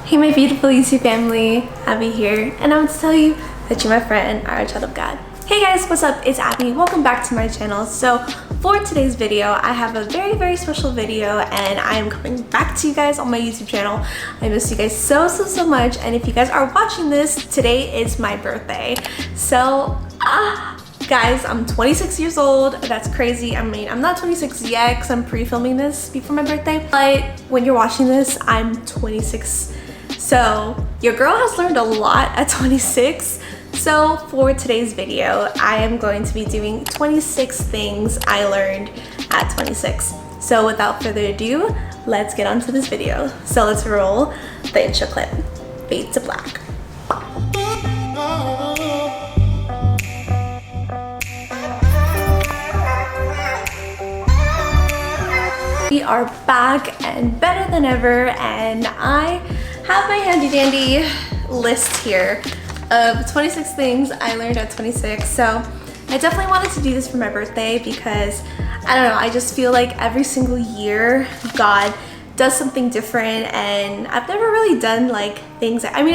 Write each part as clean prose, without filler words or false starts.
Hey my beautiful YouTube family, Abby here, and I want to tell you that you're my friend and are a child of God. Hey guys, what's up? It's Abby. Welcome back to my channel. So for today's video, I have a very special video and I am coming back to you guys on my YouTube channel. I miss you guys so much, and if you guys are watching this, today is my birthday. So guys, I'm 26 years old. That's crazy. I mean, I'm not 26 yet because I'm pre-filming this before my birthday, but when you're watching this, I'm 26. So your girl has learned a lot at 26. So for today's video, I am going to be doing 26 things I learned at 26. So without further ado, let's get on to this video. So let's roll the intro clip. Fade to black. We are back and better than ever, and I have my handy dandy list here of 26 things I learned at 26. So I definitely wanted to do this for my birthday because I don't know, I just feel like every single year God does something different, and I've never really done like things. I mean,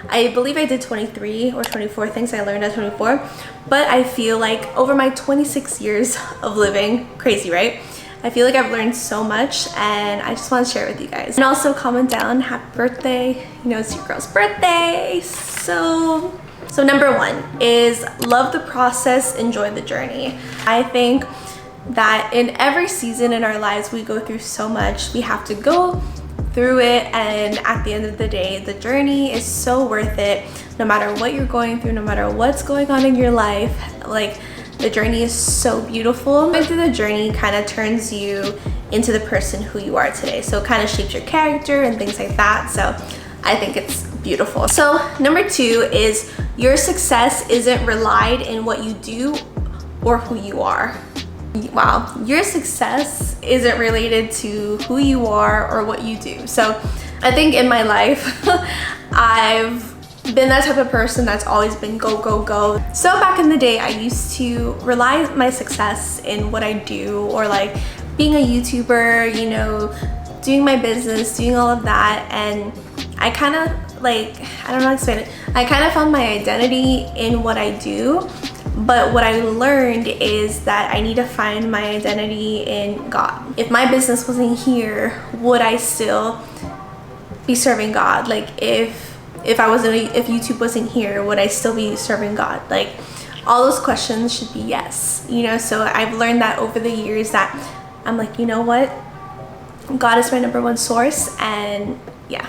I believe I did 23 or 24 things I learned at 24, but I feel like over my 26 years of living, crazy, right? I feel like I've learned so much and I just want to share it with you guys. And also comment down, happy birthday. You know, it's your girl's birthday. So number one is love the process, enjoy the journey. I think that in every season in our lives, we go through so much. We have to go through it, and at the end of the day, the journey is so worth it. No matter what you're going through, no matter what's going on in your life, like, the journey is so beautiful. Going through the journey kind of turns you into the person who you are today. So it kind of shapes your character and things like that. So I think it's beautiful. So number two is your success isn't relied in what you do or who you are. Wow, your success isn't related to who you are or what you do. So I think in my life, I've been that type of person that's always been go. So back in the day, I used to rely my success in what I do, or like being a YouTuber, you know, doing my business, doing all of that. And I kind of like, I don't know how to explain it. I kind of found my identity in what I do. But what I learned is that I need to find my identity in God. If my business wasn't here, would I still be serving God? Like if YouTube wasn't here, would I still be serving God? Like, all those questions should be yes, you know. So I've learned that over the years, that I'm like, you know what, God is my number one source. And yeah.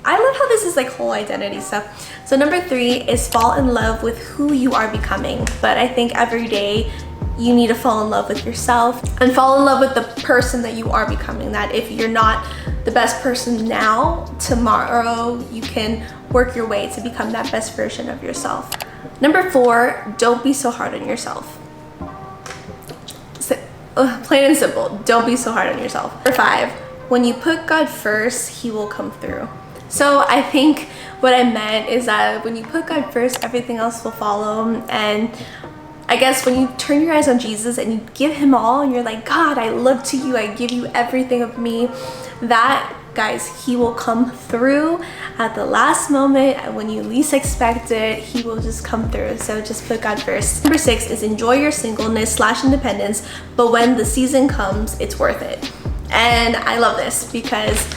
I love how this is like whole identity stuff. So number three is fall in love with who you are becoming. But I think every day you need to fall in love with yourself and fall in love with the person that you are becoming. That if you're not the best person now, tomorrow you can work your way to become that best version of yourself. Number four, don't be so hard on yourself. Plain and simple, don't be so hard on yourself. Number five, when you put God first, he will come through. So I think what I meant is that when you put God first, everything else will follow. And I guess when you turn your eyes on Jesus and you give him all, and you're like, God, I look to you, I give you everything of me, that, guys, he will come through at the last moment. When you least expect it, he will just come through. So just put God first. Number six is enjoy your singleness / independence, but when the season comes, it's worth it. And I love this because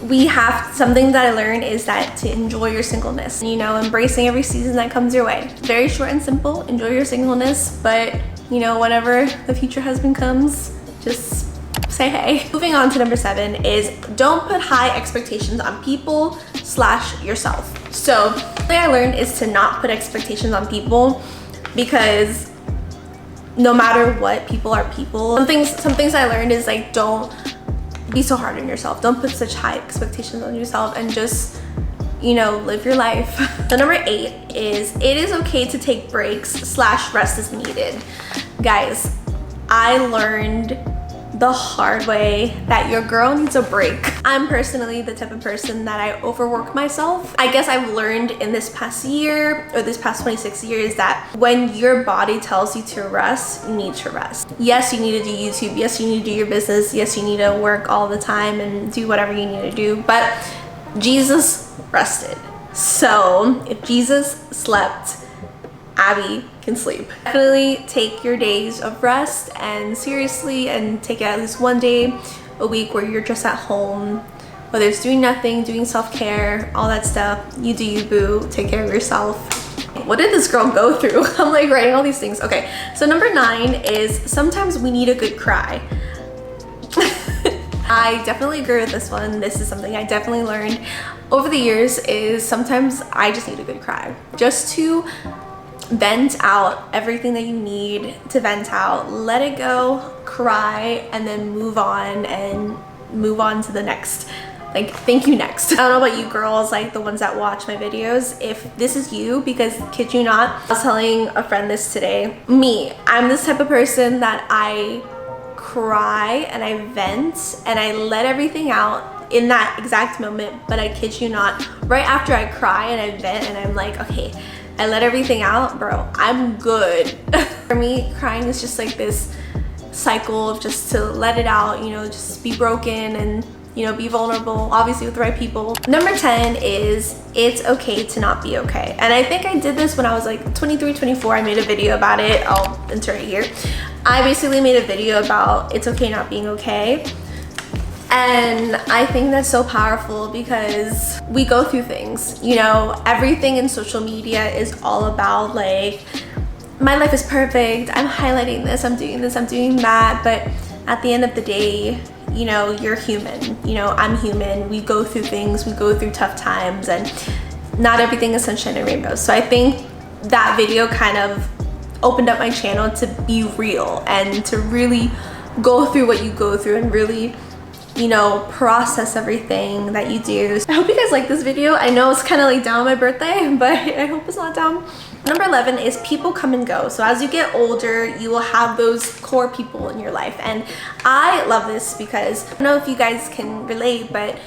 we have something that I learned is that to enjoy your singleness, you know, embracing every season that comes your way. Very short and simple, enjoy your singleness, but you know, whenever the future husband comes, just say hey. Moving on to number seven is don't put high expectations on people / yourself. So the thing I learned is to not put expectations on people, because no matter what, people are people. Some things I learned is like, don't be so hard on yourself. Don't put such high expectations on yourself, and just, you know, live your life. So number eight is it is okay to take breaks / rest as needed. Guys, I learned the hard way that your girl needs a break. I'm personally the type of person that I overwork myself. I guess I've learned in this past year, or this past 26 years, that when your body tells you to rest, you need to rest. Yes, you need to do YouTube. Yes, you need to do your business. Yes, you need to work all the time and do whatever you need to do. But Jesus rested. So if Jesus slept, Abby can sleep. Definitely take your days of rest and seriously, and take at least one day a week where you're just at home, whether it's doing nothing, doing self-care, all that stuff. You do you, boo. Take care of yourself. What did this girl go through? I'm like writing all these things. Okay, so number 9 is sometimes we need a good cry. I definitely agree with this one. This is something I definitely learned over the years, is sometimes I just need a good cry. Just to vent out everything that you need to vent out, let it go, cry, and then move on to the next. Like, thank you next. I don't know about you girls, like the ones that watch my videos, if this is you, because kid you not, I was telling a friend this today. I'm this type of person that I cry and I vent and I let everything out in that exact moment, but I kid you not, right after I cry and I vent and I'm like, okay, I let everything out, bro, I'm good. For me, crying is just like this cycle of just to let it out, you know, just be broken and, you know, be vulnerable, obviously with the right people. Number 10 is it's okay to not be okay. And I think I did this when I was like 23, 24. I made a video about it. I'll insert it here. I basically made a video about it's okay not being okay. And I think that's so powerful because we go through things, you know, everything in social media is all about like, my life is perfect, I'm highlighting this, I'm doing that. But at the end of the day, you know, you're human, you know, I'm human. We go through things, we go through tough times, and not everything is sunshine and rainbows. So I think that video kind of opened up my channel to be real and to really go through what you go through and really, you know, process everything that you do. I hope you guys like this video. I know it's kind of like down my birthday, but I hope it's not down. Number 11 is people come and go. So as you get older, you will have those core people in your life. And I love this because I don't know if you guys can relate, but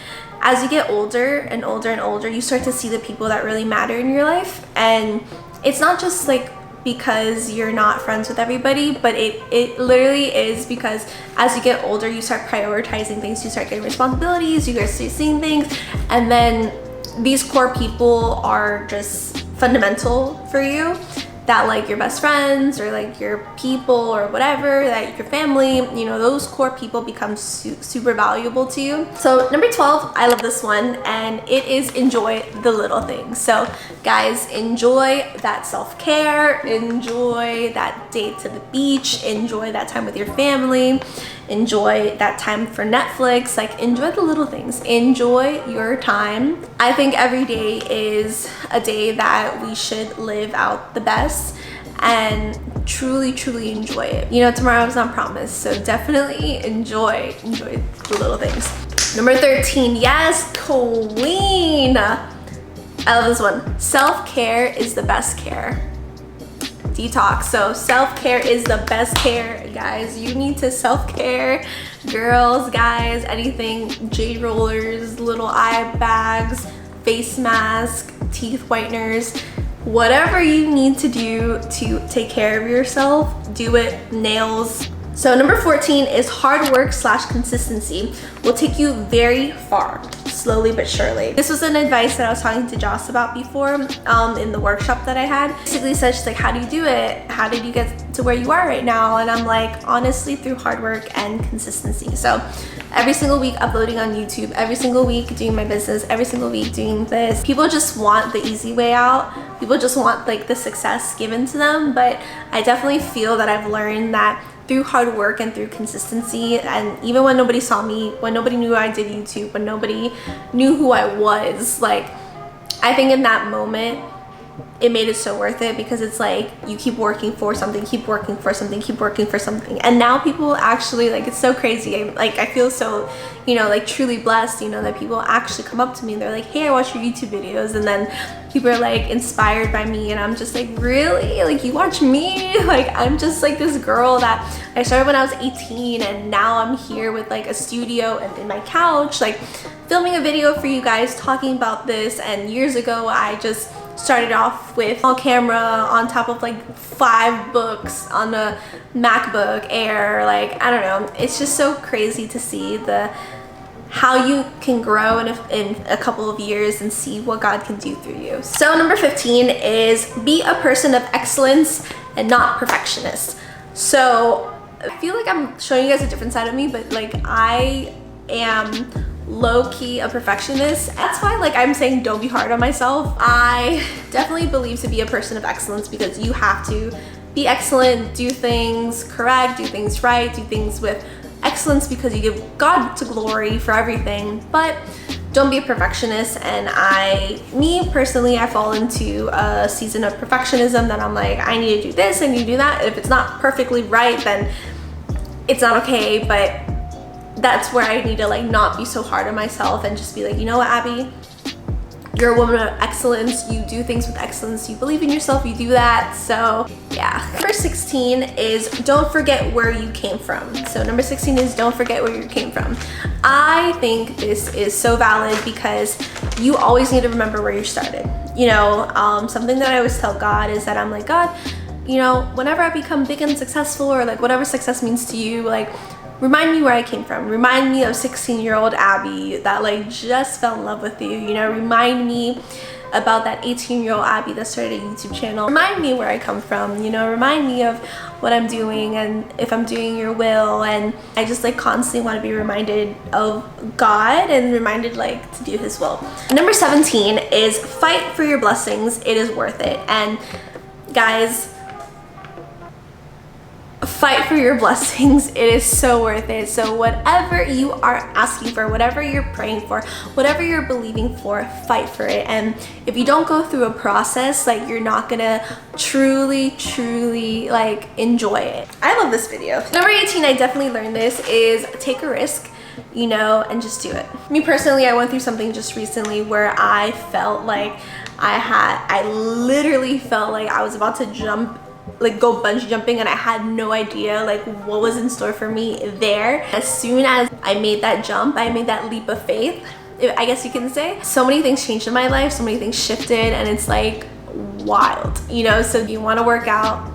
as you get older and older and older, you start to see the people that really matter in your life. And it's not just like because you're not friends with everybody, but it literally is because as you get older, you start prioritizing things, you start getting responsibilities, you guys start seeing things, and then these core people are just fundamental for you, that like your best friends or like your people or whatever, that your family, you know, those core people become super valuable to you. So number 12, I love this one, and it is enjoy the little things. So guys, enjoy that self-care, enjoy that date to the beach, enjoy that time with your family, enjoy that time for Netflix. Like, enjoy the little things, enjoy your time. I think every day is a day that we should live out the best and truly enjoy it. You know, tomorrow is not promised, so definitely enjoy the little things. Number 13, yes, queen. I love this one. Self-care is the best care. Detox. So self-care is the best care, guys. You need to self-care. Girls, guys, anything, jade rollers, little eye bags, face mask, teeth whiteners, whatever you need to do to take care of yourself, do it. Nails. So number 14 is hard work / consistency will take you very far, slowly but surely. This was an advice that I was talking to Joss about before in the workshop that I had. Basically said, she's like, how do you do it? How did you get to where you are right now? And I'm like, honestly, through hard work and consistency. So every single week uploading on YouTube, every single week doing my business, every single week doing this. People just want the easy way out. People just want like the success given to them. But I definitely feel that I've learned that through hard work and through consistency, and even when nobody saw me, when nobody knew I did YouTube, when nobody knew who I was, like, I think in that moment it made it so worth it, because it's like you keep working for something, keep working for something, keep working for something, and now people actually, like, it's so crazy. I feel so, you know, like truly blessed, you know, that people actually come up to me and they're like, hey, I watch your YouTube videos, and then people are like inspired by me, and I'm just like, really? Like, you watch me? Like, I'm just like this girl that I started when I was 18, and now I'm here with like a studio and in my couch, like filming a video for you guys talking about this. And years ago I just started off with all camera on top of like 5 books on a MacBook Air. Like, I don't know, it's just so crazy to see how you can grow in a couple of years and see what God can do through you. So number 15 is be a person of excellence and not perfectionist. So I feel like I'm showing you guys a different side of me, but like I am low-key a perfectionist. That's why like I'm saying don't be hard on myself. I definitely believe to be a person of excellence because you have to be excellent, do things correct, do things right, do things with excellence because you give God to glory for everything, but don't be a perfectionist. And me personally, I fall into a season of perfectionism that I'm like, I need to do this, I need to do that. If it's not perfectly right, then it's not okay, but that's where I need to like not be so hard on myself and just be like, you know what, Abby, you're a woman of excellence, you do things with excellence, you believe in yourself, you do that. So yeah. Number 16 is don't forget where you came from. So number 16 is don't forget where you came from. I think this is so valid because you always need to remember where you started. You know, something that I always tell God is that I'm like, God, you know, whenever I become big and successful, or like whatever success means to you, like remind me where I came from. Remind me of 16-year-old Abby that like just fell in love with you. You know, remind me about that 18-year-old Abby that started a YouTube channel. Remind me where I come from, you know, remind me of what I'm doing and if I'm doing your will. And I just like constantly want to be reminded of God and reminded like to do his will. Number 17 is fight for your blessings. It is worth it. And guys, fight for your blessings. It is so worth it. So whatever you are asking for, whatever you're praying for, whatever you're believing for, fight for it. And if you don't go through a process, like you're not gonna truly like enjoy it. I love this video. Number 18, I definitely learned this, is take a risk, you know, and just do it. Me personally, I went through something just recently where I felt like I literally felt like I was about to go bungee jumping, and I had no idea like what was in store for me there. As soon as I made that jump, I made that leap of faith, I guess you can say, so many things changed in my life, so many things shifted, and it's like wild, you know. So if you want to work out,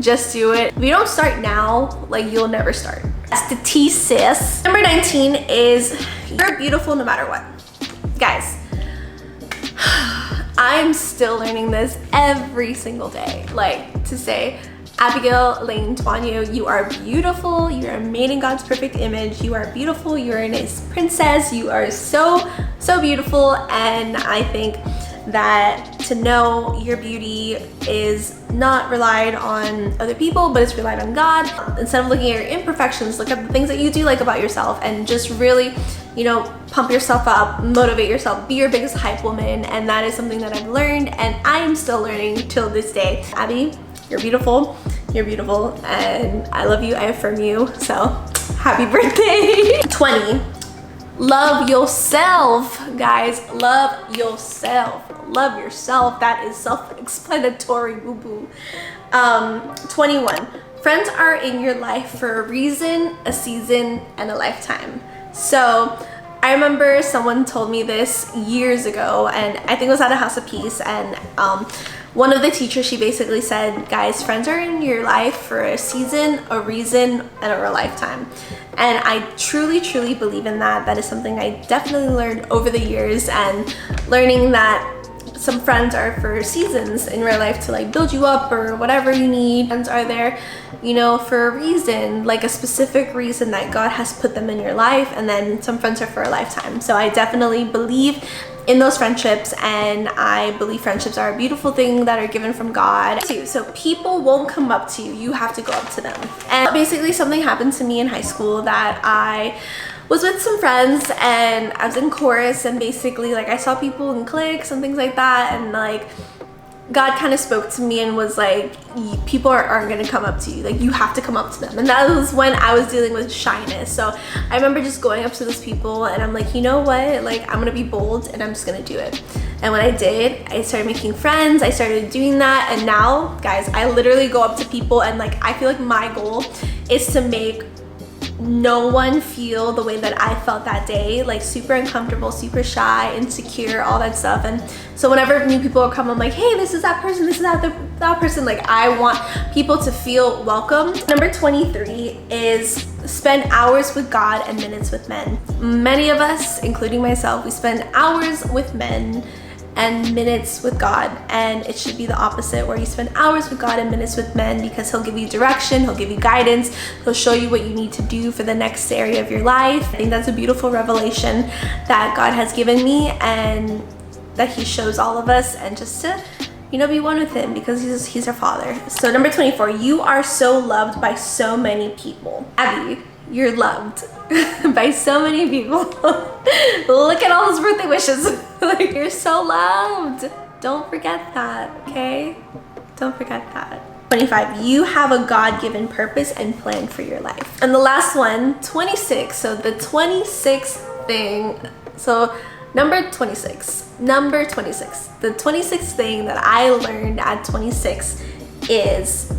just do it. If you don't start now, like you'll never start. That's the T, sis. Number 19 is you're beautiful no matter what. Guys, I'm still learning this every single day. Like to say, Abigail Lane Twanyo, you are beautiful. You are made in God's perfect image. You are beautiful. You are his princess. You are so beautiful. And I think that to know your beauty is not relied on other people, but it's relied on God. Instead of looking at your imperfections, look at the things that you do like about yourself and just really, you know, pump yourself up, motivate yourself, be your biggest hype woman. And that is something that I've learned and I am still learning till this day. Abby, you're beautiful, and I love you, I affirm you, so happy birthday. 20, love yourself, guys, love yourself. Love yourself, that is self-explanatory, boo-boo. 21, friends are in your life for a reason, a season, and a lifetime. So I remember someone told me this years ago, and I think it was at a House of Peace, and one of the teachers, she basically said, guys, friends are in your life for a season, a reason, and a lifetime. And I truly believe in that. That is something I definitely learned over the years, and learning that some friends are for seasons in your life to like build you up or whatever you need. Friends are there, you know, for a reason, like a specific reason that God has put them in your life, and then some friends are for a lifetime. So I definitely believe in those friendships, and I believe friendships are a beautiful thing that are given from God. So people won't come up to you, you have to go up to them. And basically something happened to me in high school that I was with some friends and I was in chorus, and basically like I saw people in cliques and things like that, and like God kind of spoke to me and was like, people aren't gonna come up to you, like you have to come up to them. And that was when I was dealing with shyness. So I remember just going up to those people and I'm like, you know what, like I'm gonna be bold and I'm just gonna do it. And when I did, I started making friends, I started doing that, and now guys, I literally go up to people and like I feel like my goal is to make no one feel the way that I felt that day, like super uncomfortable, super shy, insecure, all that stuff. And so whenever new people come, I'm like, hey, this is that person, this is that person. Like I want people to feel welcome. Number 23 is spend hours with God and minutes with men. Many of us, including myself, we spend hours with men and minutes with God, and it should be the opposite, where you spend hours with God and minutes with men, because he'll give you direction, he'll give you guidance, he'll show you what you need to do for the next area of your life. I think that's a beautiful revelation that God has given me and that he shows all of us, and just to, you know, be one with him, because he's our father. So number 24, you are so loved by so many people. Abby, you're loved by so many people. Look at all those birthday wishes. Like, you're so loved. Don't forget that, okay? Don't forget that. 25, you have a God-given purpose and plan for your life. And the last one, 26. So the 26th thing, so number 26. The 26th thing that I learned at 26 is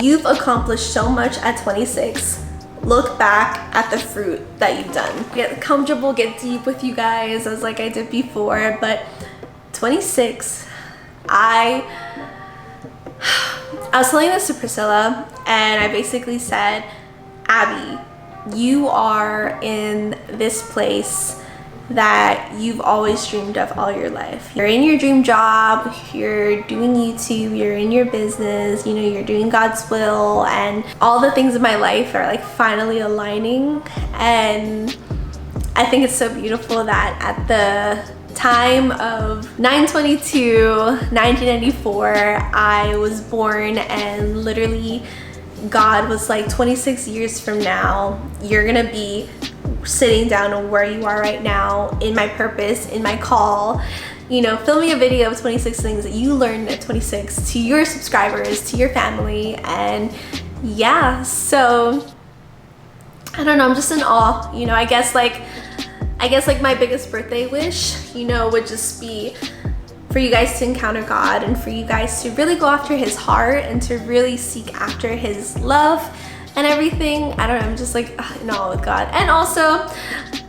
you've accomplished so much at 26. Look back at the fruit that you've done. Get comfortable, get deep with you guys, as like I did before. But 26, I was telling this to Priscilla, and I basically said, Abby, you are in this place that you've always dreamed of all your life. You're in your dream job, you're doing YouTube, you're in your business, you know, you're doing God's will, and all the things in my life are like finally aligning. And I think it's so beautiful that at the time of 9/22/1994, I was born, and literally God was like, 26 years from now, you're gonna be sitting down on where you are right now, in my purpose, in my call, you know, filming a video of 26 things that you learned at 26 to your subscribers, to your family. And yeah, so I don't know, I'm just in awe. You know, I guess like my biggest birthday wish, you know, would just be for you guys to encounter God, and for you guys to really go after his heart, and to really seek after his love and everything. I don't know, I'm just like in awe with God. And also,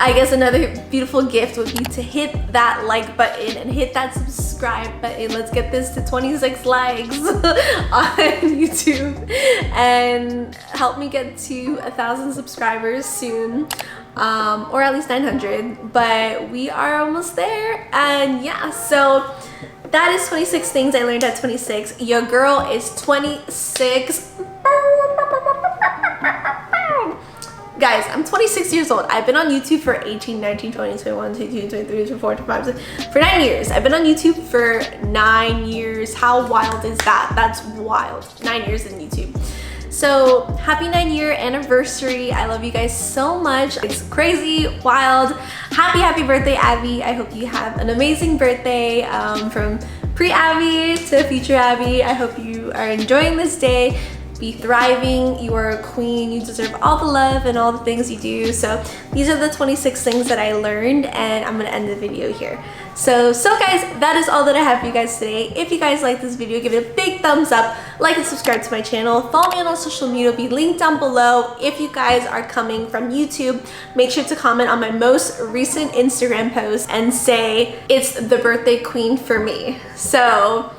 I guess another beautiful gift would be to hit that like button and hit that subscribe button. Let's get this to 26 likes on YouTube, and help me get to 1,000 subscribers soon, or at least 900, but we are almost there. And yeah, so that is 26 things I learned at 26. Your girl is 26. Guys, I'm 26 years old. I've been on YouTube for 18, 19, 20, 21, 22, 23, 24, 25, 26, for 9 years. I've been on YouTube for 9 years. How wild is that? That's wild. 9 years in YouTube. So happy 9-year anniversary. I love you guys so much. It's crazy, wild. Happy birthday, Abby. I hope you have an amazing birthday, from pre-Abby to future Abby. I hope you are enjoying this day. Be thriving. You are a queen. You deserve all the love and all the things you do. So these are the 26 things that I learned, and I'm gonna end the video here. So guys, that is all that I have for you guys today. If you guys like this video, give it a big thumbs up, like and subscribe to my channel. Follow me on all social media, will be linked down below. If you guys are coming from YouTube, make sure to comment on my most recent Instagram post and say it's the birthday queen for me. So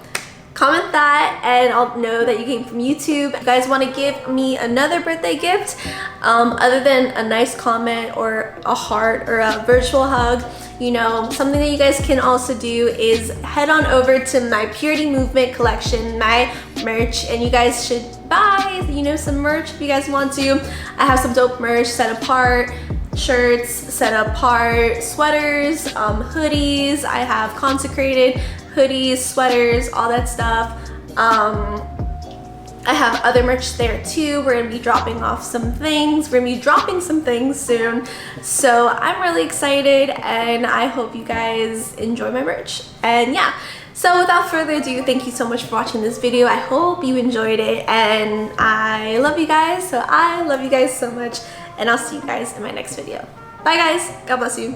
comment that, and I'll know that you came from YouTube. If you guys want to give me another birthday gift, other than a nice comment or a heart or a virtual hug, you know, something that you guys can also do is head on over to my Purity Movement collection, my merch, and you guys should buy, you know, some merch if you guys want to. I have some dope merch, set apart shirts, set apart sweaters, hoodies. I have consecrated hoodies, sweaters, all that stuff. I have other merch there too. We're gonna be dropping off some things. We're gonna be dropping some things soon. So I'm really excited, and I hope you guys enjoy my merch. And yeah, so without further ado, thank you so much for watching this video. I hope you enjoyed it, and I love you guys. So I love you guys so much, and I'll see you guys in my next video. Bye guys, God bless you.